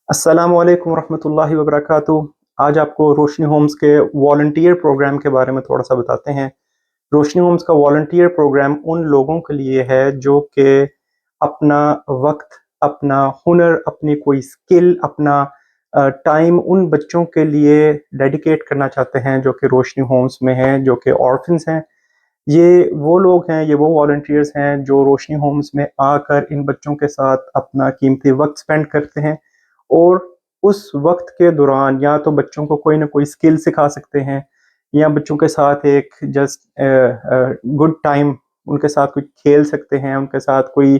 अस्सलामु अलैकुम वरहमतुल्लाहि वबरकातुहू। आज आपको रोशनी होम्स के वॉलंटियर प्रोग्राम के बारे में थोड़ा सा बताते हैं। रोशनी होम्स का वॉलंटियर प्रोग्राम उन लोगों के लिए है जो कि अपना वक्त, अपना हुनर, अपनी कोई स्किल, अपना टाइम उन बच्चों के लिए डेडिकेट करना चाहते हैं जो कि रोशनी होम्स में हैं, जो कि ऑर्फन्स हैं। ये वो लोग हैं, ये वो वॉलंटियर्स हैं जो रोशनी होम्स में आकर इन बच्चों के साथ अपना कीमती वक्त स्पेंड करते हैं और उस वक्त के दौरान या तो बच्चों को कोई ना कोई स्किल सिखा सकते हैं या बच्चों के साथ एक जस्ट गुड टाइम उनके साथ कुछ खेल सकते हैं, उनके साथ कोई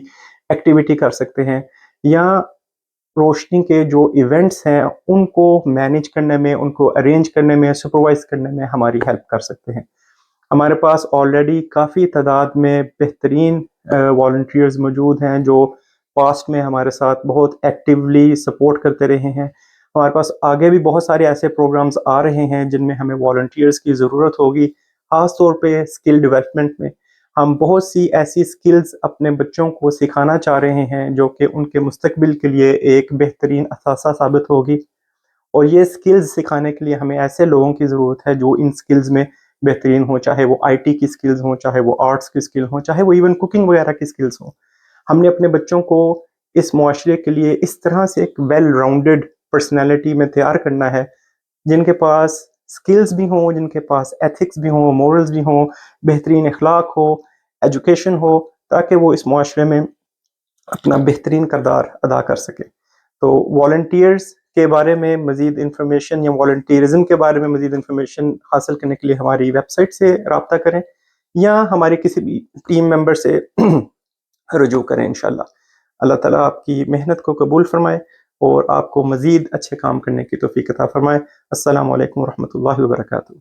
एक्टिविटी कर सकते हैं, या रोशनी के जो इवेंट्स हैं उनको मैनेज करने में, उनको अरेंज करने में, सुपरवाइज करने में हमारी हेल्प कर सकते हैं। हमारे पास ऑलरेडी काफ़ी तादाद में बेहतरीन वॉलंटियर्स मौजूद हैं जो पास्ट में हमारे साथ बहुत एक्टिवली सपोर्ट करते रहे हैं। हमारे पास आगे भी बहुत सारे ऐसे प्रोग्राम्स आ रहे हैं जिनमें हमें वॉलंटियर्स की ज़रूरत होगी, ख़ास तौर पे स्किल डेवलपमेंट में। हम बहुत सी ऐसी स्किल्स अपने बच्चों को सिखाना चाह रहे हैं जो कि उनके मुस्तकबिल के लिए एक बेहतरीन असासा साबित होगी। और ये स्किल्स सिखाने के लिए हमें ऐसे लोगों की ज़रूरत है जो इन स्किल्स में बेहतरीन हो, चाहे वो आईटी की स्किल्स हों, चाहे वो आर्ट्स की स्किल हों, चाहे वो इवन कुकिंग वगैरह की स्किल्स हों। हमने अपने बच्चों को इस मुआशरे के लिए इस तरह से एक वेल राउंडेड पर्सनैलिटी में तैयार करना है जिनके पास स्किल्स भी हों, जिनके पास एथिक्स भी हों, मोरल्स भी हों, बेहतरीन अखलाक हो, एजुकेशन हो, ताकि वो इस मुआशरे में अपना बेहतरीन किरदार अदा कर सके। तो वॉलंटियर्स के बारे में मज़ीद इन्फॉर्मेशन या वॉलंटियरिज्म के बारे में मज़ीद इन्फॉर्मेशन हासिल करने के लिए हमारी वेबसाइट से रब्ता करें या हमारे किसी भी टीम मेंबर से रुजू करें इंशाल्लाह। अल्लाह ताला आपकी मेहनत को कबूल फरमाए और आपको मज़ीद अच्छे काम करने की तौफीक अता फरमाए। अस्सलामु अलैकुम वरहमतुल्लाहि वबरकातुहू।